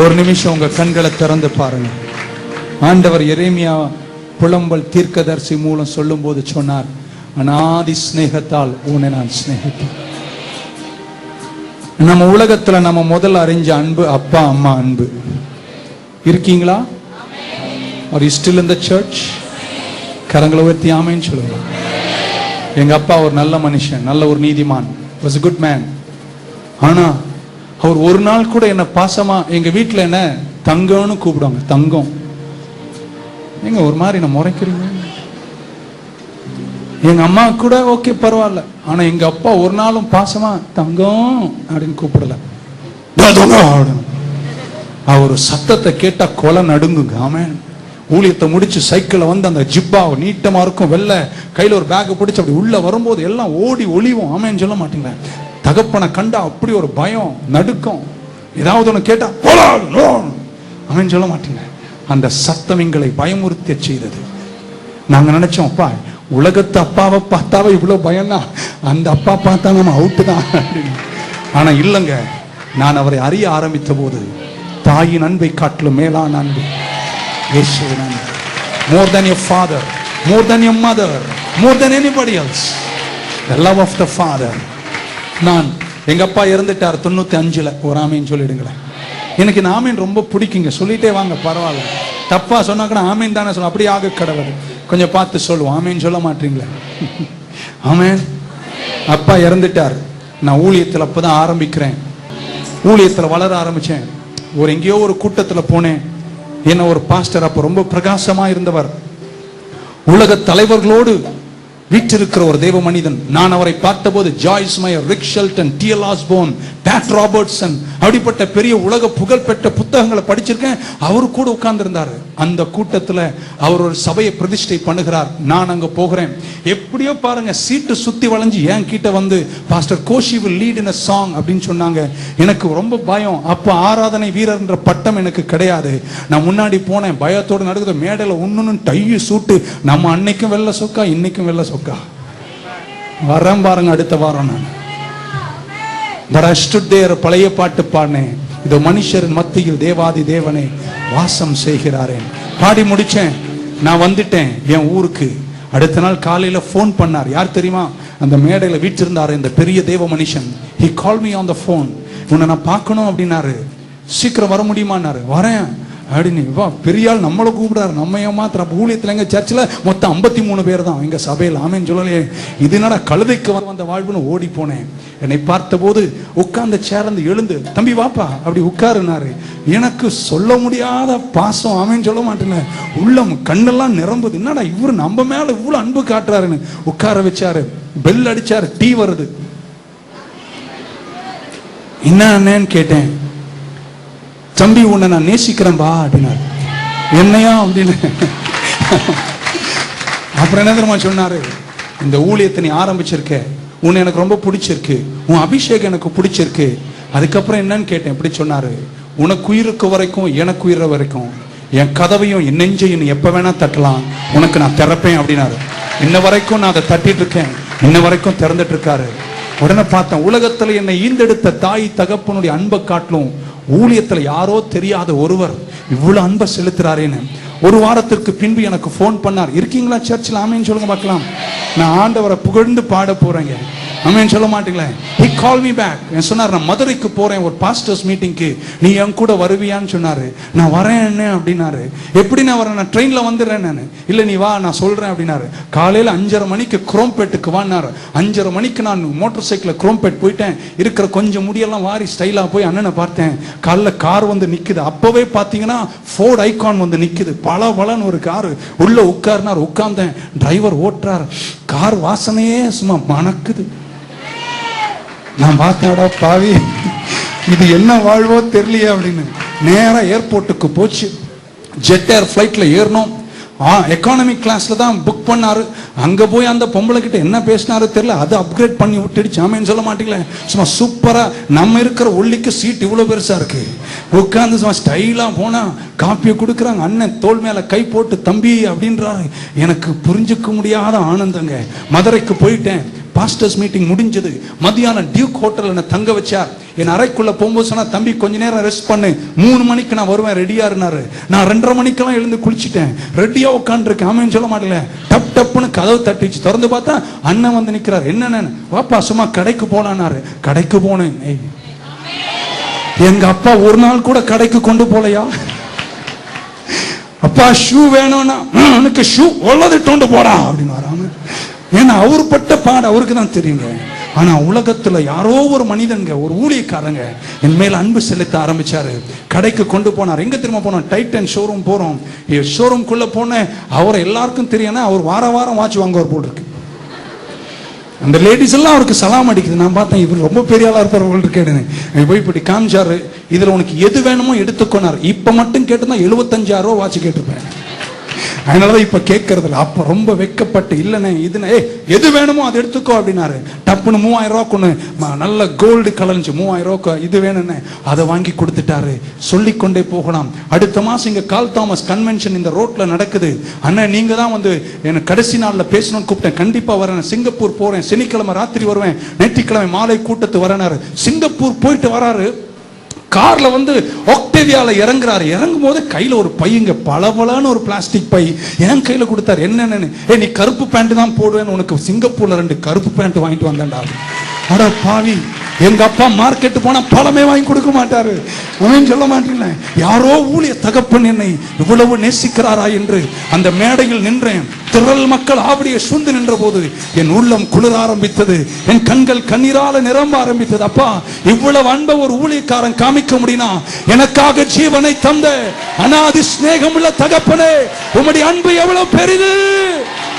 ஒரு நிமிஷம் உங்க கண்களை திறந்து பாருங்க. ஆண்டவர் எரேமியா புலம்பல் தீர்க்கதரிசி மூலம் சொல்லும் போது சொன்னார், அநாதி ஸ்நேகத்தால் உன்னை நான் சிநேகித்தேன். நம்ம உலகத்துல நம்ம முதல்ல அறிஞ்ச அன்பு அப்பா அம்மா அன்பு. இருக்கீங்களா? Are you still in the church? கரங்களை உயர்த்தி ஆமென் சொல்லுங்க. எங்க அப்பா ஒரு நல்ல மனுஷன், நல்ல ஒரு நீதிமான், was a good man. ஆனா அவர் ஒரு நாள் கூட என்ன பாசமா, எங்க வீட்டுல என்ன தங்கம்னு கூப்பிடுவாங்க. தங்கம் எங்க ஒரு மாதிரி என்ன முறைக்கிறீங்க? எங்க அம்மா கூட ஓகே பரவாயில்ல, ஆனா எங்க அப்பா ஒரு நாளும் பாசமா தங்கம் அப்படின்னு கூப்பிடல. அவர் சத்தத்தை கேட்டா கொலை நடுங்குங்க. ஆமென். ஊழியத்தை முடிச்சு சைக்கிள்ல வந்து அந்த ஜிப்பா நீட்டமா இருக்கும், வெள்ளை கையில ஒரு பேக் பிடிச்சு அப்படி உள்ள வரும்போது எல்லாம் ஓடி ஒளிவும். ஆமென் சொல்ல மாட்டீங்களா? தகப்பனை கண்டா அப்படி ஒரு பயம், நடுக்கம். ஏதாவது ஒன்று கேட்டா ஆமென் சொல்ல மாட்டீங்க. அந்த சத்தம் எங்களை பயமுறுத்த செய்தது. நாங்க நினைச்சோம், அப்பா உலகத்து அப்பாவை பார்த்தாவே இவ்வளவு பயம்னா அந்த அப்பா பார்த்தா நம்ம அவுட்டு தான். ஆனா இல்லைங்க, நான் அவரை அறிய ஆரம்பித்த போது தாயின் அன்பை காட்டிலும் மேலான அன்பு இயேசுவின் அன்பு. More than your father, more than your mother, more than anybody else, the love of the father. நான் எங்க அப்பா இறந்துட்டார் 95ல. ஒரு ஆமீன் சொல்லிடுங்களேன். எனக்கு இந்த ஆமீன் ரொம்ப பிடிக்குங்க. சொல்லிட்டே வாங்க, பரவாயில்ல. தப்பா சொன்னாக்கா ஆமீன் தானே சொல்ல, அப்படி ஆக கடவுள். கொஞ்சம் பார்த்து சொல்லுவோம். ஆமீன் சொல்ல மாட்டீங்களே? ஆமீன். அப்பா இறந்துட்டார். நான் ஊழியத்தில் அப்பதான் ஆரம்பிக்கிறேன். ஊழியத்தில் வளர ஆரம்பிச்சேன். ஒரு எங்கேயோ ஒரு கூட்டத்துல போனேன். என்ன ஒரு பாஸ்டர், அப்ப ரொம்ப பிரகாசமா இருந்தவர், உலக தலைவர்களோடு வீற்றிருக்கிற ஒரு தேவ மனிதன். நான் அவரை பார்த்தபோது Joyce Meyer, Rick Sheldon, T L. Osborne, Pat Robertson, அப்படிப்பட்ட பெரிய உலக புகழ்பெற்ற புத்தகங்களை படிச்சிருக்கேன். அவரு கூட உட்கார்ந்து இருந்தாரு. அந்த கூட்டத்துல அவர் ஒரு சபையை பிரதிஷ்டை பண்ணுகிறார். நான் அங்க போகிறேன். எப்படியோ பாருங்க, சீட்டு சுத்தி வளைஞ்சு என் கிட்ட வந்து pastor Kosi will lead in a song அப்படின்னு சொன்னாங்க. எனக்கு ரொம்ப பயம். அப்ப ஆராதனை வீரர் என்ற பட்டம் எனக்கு கிடையாது. நான் முன்னாடி போனேன், பயத்தோடு நடக்குது. மேடையில ஒன்னு டையு சூட்டு. நம்ம அன்னைக்கும் வெள்ள சொக்கா, இன்னைக்கும் வெள்ள சொக்கா. வரேன் பாருங்க அடுத்த வாரம். நான் பழைய பாட்டு பாடினேன். இதோ மனுஷரின் மத்தியில் தேவாதி தேவனை வாசம் செய்கிறாரே பாடி முடிச்சேன். நான் வந்துட்டேன் என் ஊருக்கு. அடுத்த நாள் காலையில போன் பண்ணார். யார் தெரியுமா? அந்த மேடையில வீட்டிருந்தாரு இந்த பெரிய தேவ மனுஷன். he called me on the phone. உன்னை நான் பார்க்கணும் அப்படின்னாரு. சீக்கிரம் வர முடியுமான்னாரு. வரேன் அப்படின்னு. வா, பெரிய ஆள் நம்மளை கூப்பிடாரு. நம்ம ஏமாத்திர ஊழியத்தில் எங்க சர்ச்சில் மொத்தம் 53 பேர் தான் எங்க சபையில். ஆமேன்னு சொல்லலையே. இது என்னடா கழுதைக்கு வந்த வாழ்வுன்னு ஓடி போனேன். என்னை பார்த்த போது உட்கார்ந்த சேர்ந்து எழுந்து, தம்பி வாப்பா அப்படி உட்காருனாரு. எனக்கு சொல்ல முடியாத பாசம். ஆமேன்னு சொல்ல மாட்டேங்க. உள்ளம் கண்ணெல்லாம் நிரம்புது. என்னடா இவரு நம்ம மேல இவ்வளவு அன்பு காட்டுறாருன்னு உட்கார வச்சாரு. பெல் அடிச்சாரு. டீ வருது. என்னன்னு கேட்டேன். தம்பி உன்னை நான் நேசிக்கிறேன் பா அப்படின்னாரு. என்னையா அப்படின்னு. அப்புறம் என்ன தெரியுமா சொன்னாரு? இந்த ஊழியத்தை நீ ஆரம்பிச்சிருக்க, உன்னை எனக்கு ரொம்ப பிடிச்சிருக்கு, உன் அபிஷேகம் எனக்கு பிடிச்சிருக்கு. அதுக்கப்புறம் என்னன்னு கேட்டேன். எப்படி சொன்னாரு? உனக்கு உயிருக்கு வரைக்கும் எனக்கு உயிர வரைக்கும் என் கதவையும் என் நெஞ்சையும் நீ எப்ப வேணா தட்டலாம், உனக்கு நான் திறப்பேன் அப்படின்னாரு. இன்ன வரைக்கும் நான் அதை தட்டிட்டு இருக்கேன். இன்ன வரைக்கும் திறந்துட்டு இருக்காரு. உடனே பார்த்தேன், உலகத்துல என்னை ஈந்தெடுத்த தாய் தகப்பனுடைய அன்பை காட்டிலும் ஊழியத்துல யாரோ தெரியாத ஒருவர் இவ்வளவு அன்பை செலுத்துறாரேன்னு. ஒரு வாரத்திற்கு பின்பு எனக்கு போன் பண்ணார். இருக்கீங்களா சர்ச்சில்? ஆமேன்னு சொல்லுங்க பார்க்கலாம். நான் ஆண்டவரை புகழ்ந்து பாட போறேங்க. ஆமேன்னு சொல்ல மாட்டீங்களே? he called me back. சொன்னார், நான் மதுரைக்கு போறேன் ஒரு பாஸ்டர்ஸ் மீட்டிங்க்கு, நீ என் கூட வருவியான்னு சொன்னாரு. நான் வரேன் அப்படின்னாரு. எப்படி நான் வரேன்? நான் ட்ரெயின்ல வந்துடுறேன். நான் இல்ல நீ வா நான் சொல்றேன் அப்படின்னாரு. காலையில 5:30 மணிக்கு குரோம்பேட்டுக்கு வான்னாரு. 5:30 மணிக்கு நான் மோட்டார் சைக்கிள் குரோம்பேட் போயிட்டேன். இருக்கிற கொஞ்சம் முடியெல்லாம் வாரி ஸ்டைலா போய் அண்ணனை பார்த்தேன். காலைல கார் வந்து நிக்குது. அப்பவே பாத்தீங்கன்னா ஃபோர்ட் ஐகான் வந்து நிக்குது. பலன்னு ஒரு கார். உள்ள உட்கார்னார். உட்கார்ந்தேன். டிரைவர் ஓட்டுறார். கார் வாசனையே சும்மா மணக்குது. நான் பார்த்தாடா பாவி, இது என்ன வாழ்வோ தெரியலையே அப்படின்னு. நேரா ஏர்போர்ட்டுக்கு போச்சு. ஜெட் ஏர் ஃபிளைட்ல ஏறணும். எக்கானமிக் கிளாஸ்ல தான் புக் பண்ணாரு. அங்க போய் அந்த பொம்பளை கிட்ட என்ன பேசினாரு தெரியல. அதை அப்கிரேட் பண்ணி விட்டுடுச்சு. ஆமேன்னு சொல்ல மாட்டீங்களே? சும்மா சூப்பரா நம்ம இருக்கிற ஒல்லிக்கு சீட் இவ்வளவு பெருசா இருக்கு. உட்கார்ந்து சும்மா ஸ்டைலா போனா காப்பியை கொடுக்குறாங்க. அண்ணன் தோல் மேல கை போட்டு தம்பி அப்படின்றாரு. எனக்கு புரிஞ்சுக்க முடியாத ஆனந்தங்க. மதுரைக்கு போயிட்டேன். பாஸ்டர்ஸ் மீட்டிங் முடிஞ்சது. மத்தியானம் டியூக் ஹோட்டல் என்ன தங்க வச்சார். என் அறைக்குள்ள போகும்போது சொன்னா, தம்பி கொஞ்ச நேரம் ரெஸ்ட் பண்ணு, 3 மணிக்கு நான் வருவேன், ரெடியா இருந்தாரு. நான் 2:30 மணிக்கெல்லாம் எழுந்து குளிச்சுட்டேன், ரெடியா உட்காந்துருக்கேன். ஆமென் சொல்ல மாட்டேல. டப் டப்புன்னு கதவு தட்டிச்சு. திறந்து பார்த்தா அண்ணன் வந்து நிக்கிறார். என்னன்னு? வாப்பா சும்மா கடைக்கு போனாரு. கடைக்கு போனேன். எங்க அப்பா ஒரு நாள் கூட கடைக்கு கொண்டு போலையா? அப்பா ஷூ வேணும்னா, எனக்கு ஷூ உள்ளதிட்டு போடா அப்படின்னு வராம. ஏன்னா அவர் பட்ட பாடு அவருக்கு தான் தெரியுங்க. ஆனா உலகத்துல யாரோ ஒரு மனிதங்க, ஒரு ஊழியக்காரங்க என் மேல அன்பு செலுத்த ஆரம்பிச்சாரு. கடைக்கு கொண்டு போனார். எங்க திரும்ப போனோம்? டைட்டன் ஷோரூம் போறோம். ஷோரூம்குள்ள போன அவரை எல்லாருக்கும் தெரியும்னா, அவர் வாரம் வாட்ச் வாங்குவார் போல் இருக்கு. அந்த லேடிஸ் எல்லாம் அவருக்கு சலாம் அடிக்குது. நான் பார்த்தேன், இவர் ரொம்ப பெரிய ஆளா இருப்பார் இருக்கேன்னு. போய் இப்படி காமிச்சாரு. இதுல உனக்கு எது வேணுமோ எடுத்துக்கொண்டார். இப்ப மட்டும் கேட்டுதான் 75,000 ரூபாய் வாட்ச் கேட்டிருப்பேன். அதனாலதான் இப்ப கேட்கறது இல்லை. அப்ப ரொம்ப வெக்கப்பட்டு, இல்லைண்ணே இதுன்னு எது வேணுமோ அதை எடுத்துக்கோ அப்படின்னாரு. டப்புன்னு 3,000 ரூபா கொண்டு நல்ல கோல்டு கலர்ந்துச்சு. 3,000 ரூபா இது வேணும்னு அதை வாங்கி கொடுத்துட்டாரு. சொல்லிக்கொண்டே போகலாம். அடுத்த மாசம் இங்க கால் தாமஸ் கன்வென்ஷன் இந்த ரோட்ல நடக்குது. அண்ணன் நீங்க தான் வந்து எனக்கு கடைசி நாள்ல பேசணும்னு கூப்பிட்டேன். கண்டிப்பா வரேன். சிங்கப்பூர் போறேன், சனிக்கிழமை ராத்திரி வருவேன், ஞாயிற்றுக்கிழமை மாலை கூட்டத்து வரேனாரு. சிங்கப்பூர் போயிட்டு வராரு. கார்ல வந்து ஒக்டேவியால இறங்குறாரு. இறங்கும் போது கையில ஒரு பையங்க, பளபளன்னு ஒரு பிளாஸ்டிக் பை என் கையில கொடுத்தாரு. என்னன்னு? நீ கருப்பு பேண்ட் தான் போடுவேன்னு உனக்கு சிங்கப்பூர்ல 2 கருப்பு பேண்ட் வாங்கிட்டு வந்தேன்டா. அட பாவி, எங்க அப்பா மார்க்கெட் போனா பழமே வாங்கி கொடுக்க மாட்டாரு. அவன் சொல்ல மாட்டீங்களே, யாரோ ஊழிய தகப்பன் என்னை இவ்வளவு நேசிக்கிறாரா என்று அந்த மேடையில் நின்றேன். திரள் மக்கள் ஆவடியை சூழ்ந்து நின்ற போது என் உள்ளம் குளிர ஆரம்பித்தது. என் கண்கள் கண்ணீரால நிரம்ப ஆரம்பித்தது. அப்பா, இவ்வளவு அன்பை ஒரு ஊழியக்காரன் காமிக்க முடியுமா? எனக்காக ஜீவனை தந்த அநாதி சிநேகம் உள்ள தகப்பனே, உம்முடைய அன்பு எவ்வளவு பெரிது!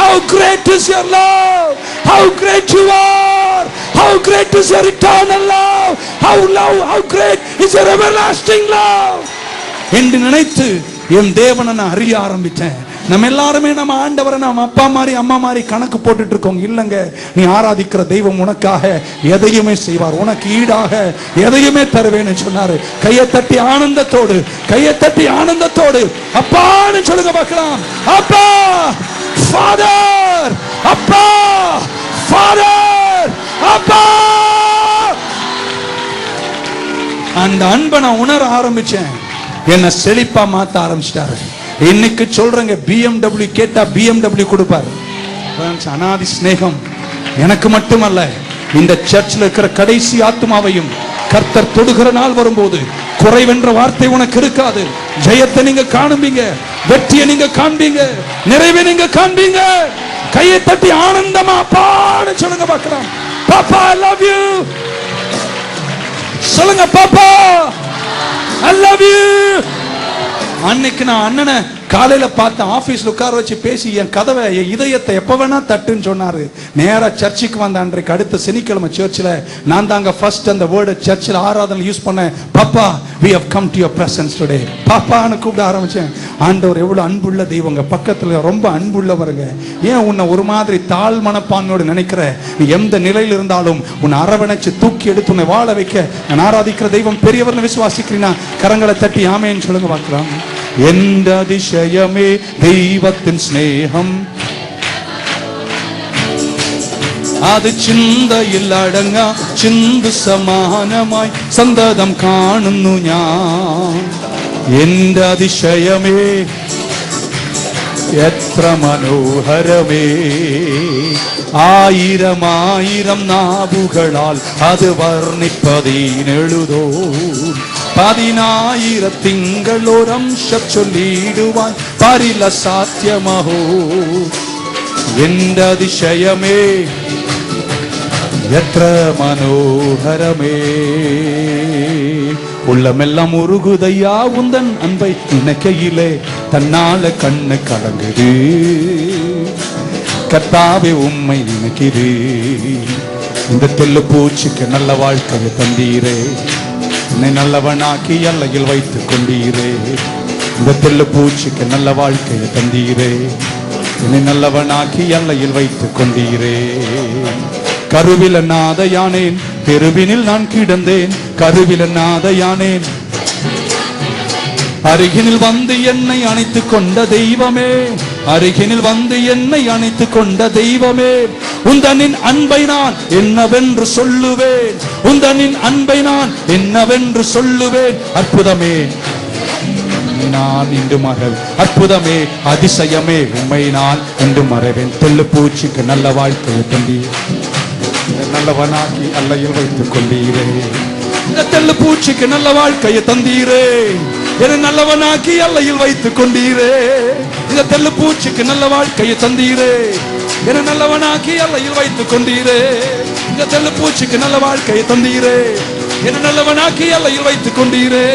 How great is your love! How great you are! How great is your eternal love! How great is your everlasting love! என்று நினைத்து என் தேவனை நான் அறிய ஆரம்பித்தேன். நம்ம எல்லாருமே நம்ம ஆண்டவரை நம்ம அப்பா மாதிரி அம்மா மாதிரி கணக்கு போட்டுட்டு இருக்கோம். இல்லங்க, நீ ஆராதிக்கிற தெய்வம் உனக்காக எதையுமே செய்வார். உனக்கு ஈடாக எதையுமே தருவேன்னு சொன்னாரு. கையை தட்டி ஆனந்தத்தோடு, கையை தட்டி ஆனந்தத்தோடு அப்பான்னு சொல்லுங்க பார்க்கலாம். அப்பா, ஃபாதர், அப்பா, ஃபாதர், அப்பா. அந்த அன்பை நான் உணர ஆரம்பிச்சேன். என்ன செழிப்பா மாத்த ஆரம்பிச்சிட்டாரு. இன்னைக்கு சொல்றேங்க, BMW கேட்டா BMW கொடுப்பாரு. அநாதி சிநேகம் எனக்கு மட்டுமல்ல, இந்த சர்ச்சில் இருக்கிற கடைசி ஆத்மாவையும் கர்த்தர் தொடுகிற நாள் வரும்போது குறைவென்ற வார்த்தை உனக்கு இருக்காது. ஜெயத்தை நீங்க காண்பீங்க, வெற்றியை நீங்க காண்பீங்க, நிறைவை நீங்க காண்பீங்க. கையை தட்டி ஆனந்தமா பாடு சொல்லுங்க பார்க்கலாம். பாப்பா I love you சொல்லுங்க. பாப்பா I love you. அன்னைக்கு நான் அண்ணனை காலையில பார்த்தேன். ஆபீஸ்ல உட்கார வச்சு பேசி என் கதவை, என் இதயத்தை எப்ப வேணா தட்டுன்னு சொன்னாரு. நேரா சர்ச்சுக்கு வந்த அன்றைக்கு அடுத்த சனிக்கிழமை சர்ச்சில் நான் தாங்க ஃபர்ஸ்ட் அந்த வேர்டு சர்ச்சில் ஆராதனை யூஸ் பண்ணேன். பாப்பா, we have come to your presence today. பாப்பான்னு கூப்பிட ஆரம்பிச்சேன். ஆண்டவர் எவ்வளவு அன்புள்ள தெய்வங்க, பக்கத்துல ரொம்ப அன்புள்ளவருங்க. ஏன் உன்னை ஒரு மாதிரி தாழ் மனப்பான்மையோடு நினைக்கிற? நீ எந்த நிலையில் இருந்தாலும் உன்னை அரவணைச்சு தூக்கி எடுத்து உன்னை வாழ வைக்க நான் ஆராதிக்கிற தெய்வம் பெரியவர்னு விசுவாசிக்கிறீனா கரங்களை தட்டி ஆமேன்னு சொல்லுங்க பார்க்கலாம். எந்த அதிசயமே தெய்வத்தின் ஸ்நேகம், அது ചിന്തയിൽ അടങ്ങാ ചിന്തു സമാനമായി സന്തതം കാണുന്നു ഞാൻ. എന്റെ അതിശയമേ എത്ര മനോഹരമേ, ആയിരം ആയിരം നാവുകളാൽ അത് വർണ്ണിപ്പതിനെഴുതോ, 10,000 തിങ്കൾ ഒരംശ ചൊല്ലിടുവാൻ പരില സാധ്യമഹോ. എന്റെ അതിശയമേ എത്ര മനോഹരമേ, உள்ளமெல்லாம் உருகுதையா உந்தன் அன்பை நினைக்கையிலே தன்னால கண்ணு கலங்குது. கர்த்தாவே உம்மை நினைக்குது. இந்த தெல்லு பூச்சிக்கு நல்ல வாழ்க்கையை தந்தீரே, என்னை நல்லவனாக்கி எல்லையில் வைத்துக் கொண்டீரே. இந்த தெல்லு பூச்சிக்கு நல்ல வாழ்க்கையை தந்தீரே, என்னை நல்லவனாக்கி எல்லையில் வைத்துக் கொண்டீரே. கருவில நாதையானேன், தெருவினில் நான் கிடந்தேன். கருவில நாதையானேன், அருகினில் வந்து என்னை அணைத்துக் கொண்ட தெய்வமே. அருகினில் வந்து என்னை அணைத்துக் கொண்ட தெய்வமே, உந்தனின் அன்பை நான் என்னவென்று சொல்லுவேன், உந்தனின் அன்பை நான் என்னவென்று சொல்லுவேன். அற்புதமே நான் இன்று மறவேன், அற்புதமே அதிசயமே உம்மை நான் இன்று மறவேன். தெள்ளு பூச்சிக்கு நல்ல வாழ்க்கையை தந்தீர், நல்லவனாக்கி அல்லையில் வைத்துக் கொண்டீரே. இந்த தெள்ளு பூச்சிக்கு நல்ல வாழ்க்கையை தந்தீரே, என நல்லவனாக்கி அல்லையில் வைத்துக் கொண்டீரே. இந்த தெள்ளு பூச்சிக்கு நல்ல வாழ்க்கையை தந்தீரே, என நல்லவனாக்கி அல்லையில் வைத்துக் கொண்டீரே. இந்த தெள்ளு பூச்சிக்கு நல்ல வாழ்க்கையை தந்தீரே, என நல்லவனாக்கி அல்லையில் வைத்துக் கொண்டீரே.